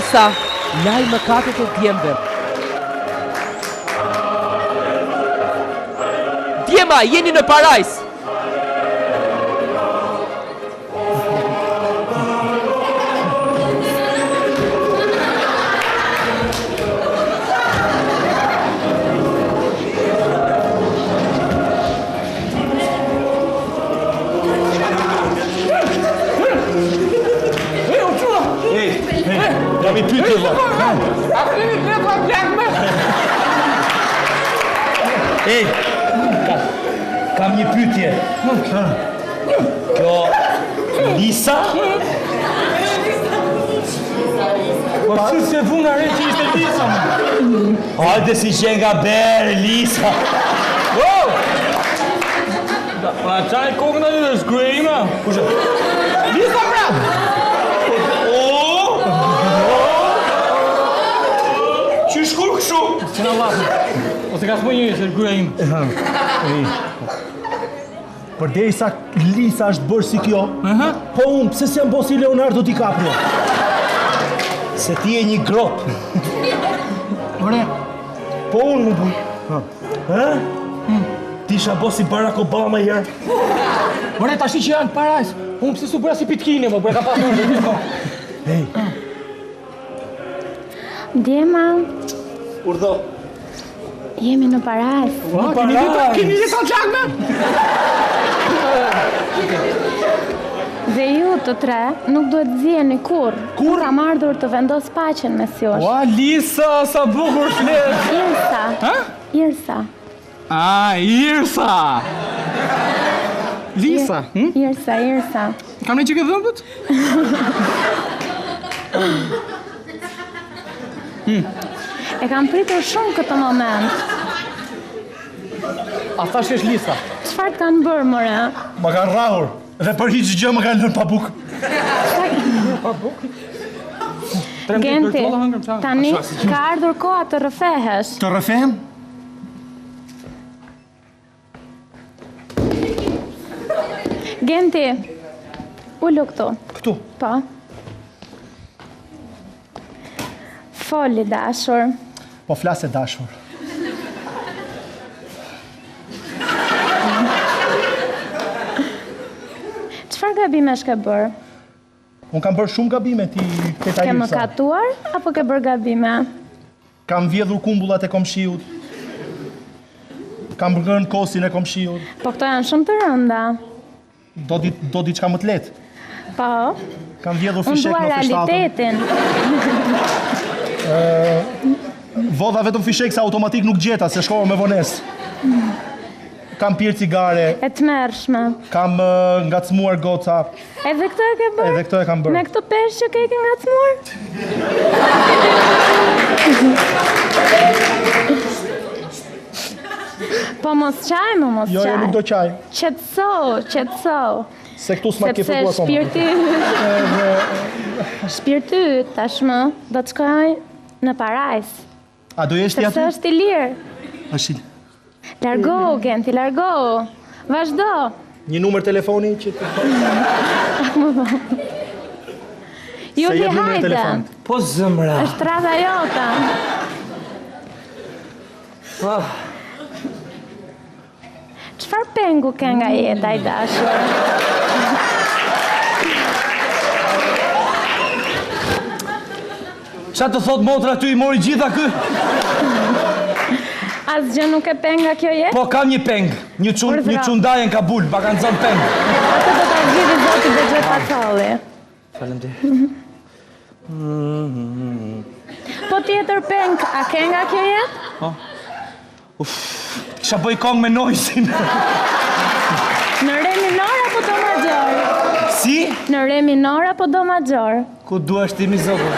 Lisa, laj mëkatet e djemve. Djema, jeni në parajs. Jam I pyetje vë. Ej, kam një pyetje. Kjo Lisa? Po si se vuna re që ishte Lisa? Hajde si që nga berë, Lisa. Pa qaj kokën aty dhe s'grejma. Kushe? Lisa prap! Që shkur këshu? Që në lapë, ose ka s'moj njëri se s'grejma. Përderisa Lisa është bërë si kjo, po unë, pse s'jam bo si Leonardo DiCaprio? Se ti e një grop. Ore, Po unë më buj. Ti isha bo si Barack Obama herë. ore, tash që janë parajs, unë pse s'u bëra si Pitkini, më bëra ka pasur. Hej, Djema, Urdhë. jemi në parajs. Keni një kontrakt me? Dhe ju të tre nuk duhet ziheni kur. Kur? Kam ardhur të vendos paqen mes jush. Ua, Lisa, sa bukur flet. Irsa. Ha? Irsa. Ah, Irsa. Lisa, Irsa. kam një që këtë dhëmbët? E kam pritur shumë këtë moment. A thash është Lisa. Çfarë kanë bërë, more? ma kanë rrahur. Dhe për hiç gjë më kanë lënë pa bukë. Genti, tani ka ardhur koha të rrëfehesh. Të rrëfem? Genti, ullu këtu. Këtu. Po. Foli, dashur. Po flasë dashur. Çfarë gabime shke bërë? Unë kam bërë shumë gabime ti teta Ke Irsa. mëkatuar apo ke bërë gabime? Kam vjedhur kumbullat e komshiut. Kam bërgën kosin e komshiut. Po këto janë shumë të rënda. Do diçka më të lehtë. Po, Kam vjedhur unë fishek dua në fishtatën. realitetin. Vodha vetëm fishek se automatik nuk gjeta, se shkova me vonesë. Kam pirë cigare, E të mërshme. kam ngacmuar goca, Edhe këto e ke bërë? edhe këto e kam Me bërë. këto peshë që ke ngacmuar? Po mos qaj, mos Jo, qaj. nuk do qaj, Qetëso. se këtu s'ma ke Sepse fërku akoma. shpirti yt tashmë do të shkoj në parajs. A do jesh ti Sepse aty? është i lirë. Është Largohu, Genti, largohu. Vazhdo. një numër telefoni që të... Ju Se ti jep numrin e hajde. telefonit. Po zëmra. Është radha jota. Çfarë pengu ke nga jeta, i dashur? Qa të thot motra ty I mori gjitha kë? Asgjë nuk e peng nga kjo jetë? Po kam një peng. Një çundaje në Kabul, pa kanë zënë peng. Atë do ta zgjidhë zoti Bexhe Pacolli. Faleminderit. Po tjetër peng, a ke nga kjo jetë? Kisha bëj kong me Noisin. Në re minor apo do major? Si? Në re minor apo do major? Ku duash ti mi zogë?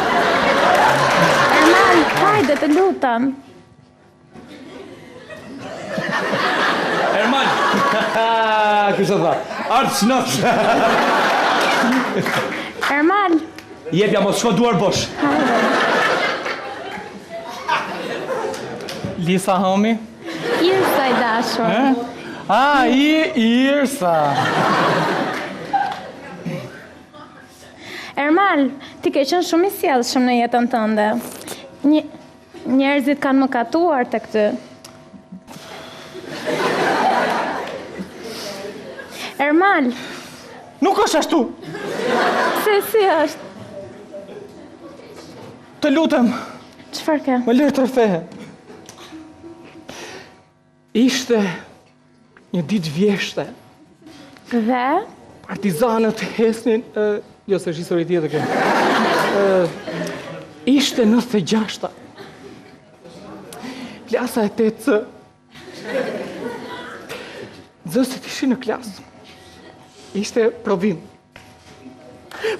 Erman, hajde të lutem. Erman! Kështë tha? Artë shnosh! Erman, Jepja mos shko duar bosh. Lisa homi. Irsa, i dashur. Ah, Irsa. Ermal, ti ke qenë shumë i sjellshëm në jetën tënde. Njerëzit kanë mëkatuar të këtë. Ermal. Nuk është ashtu. Si është? Të lutem, Çfarë ke? më lërë të rrëfehe. Ishte një ditë vjeshte. Dhe? Partizanët hesnin... jo, se është histori tjetër kjo. Ishte 96-ta. Klasa e 8C. Zësit ishin në klasë. Ishte provim.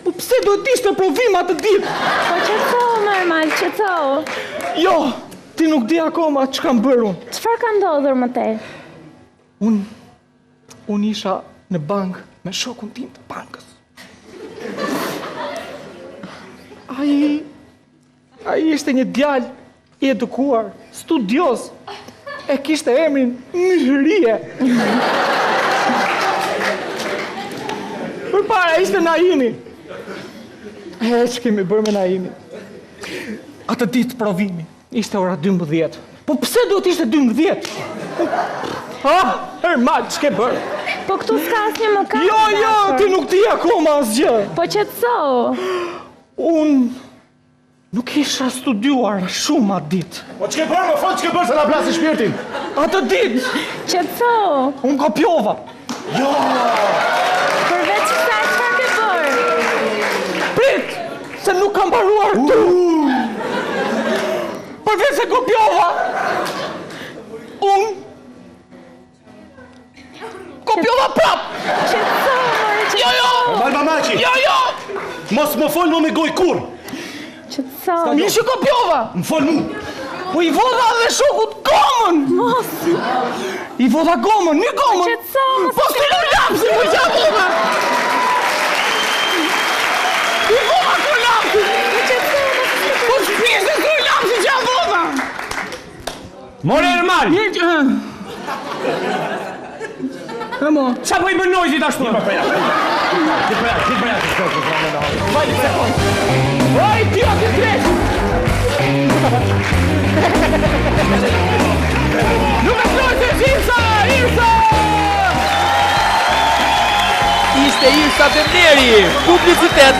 Po pse do t'ishte provim atë ditë? Po qetësohu më Ermal, qetësohu. Jo, ti nuk di akoma që kam bërë unë. Çfarë ka ndodhur më tej? Unë isha në bankë me shokun tim të bankës. Ai ishte një djalë i edukuar, studios, e kishte emrin Mihrie. Përpara ishte Naimi. Që kemi bërë me Naimi. Atë ditë provimi, ishte ora 12. Po pse do t'ishte 12? Ermal, që ke bërë? Po këtu s'ka asnjë mëkat. Jo, ti nuk di akoma asgjë. Po qetësohu. Unë nuk isha studiuar shumë atë ditë. Po që ke bërë, më falë që ke bërë se na plasi shpirtin? Atë ditë, Qetësohu. unë kopjova. Përveç kësaj çfarë ke bërë? Prit, se nuk kam mbaruar tu. Përveç se kopjova, unë kopjova prap. Qetësohu. Jo. Ermal Mamaci! Jo. Mos më folë më me goj kur! Qetësohu. Një që kopjova. Më folë mu! Po i vodha dhe shokut gomën. Mos. I vodha gomën, një gomën. Qetësohu. Po s'ti në lapsi, po që vodha. I vodha kër lapsi. Po s'pishtë kër lapsi që vodha. More Ermal! Emo. Qa po i bën nojzit ashtu? Oj, tjo të tretë! Nuk e flojtë e Irsa! Ishte Irsa Demneri, publicitet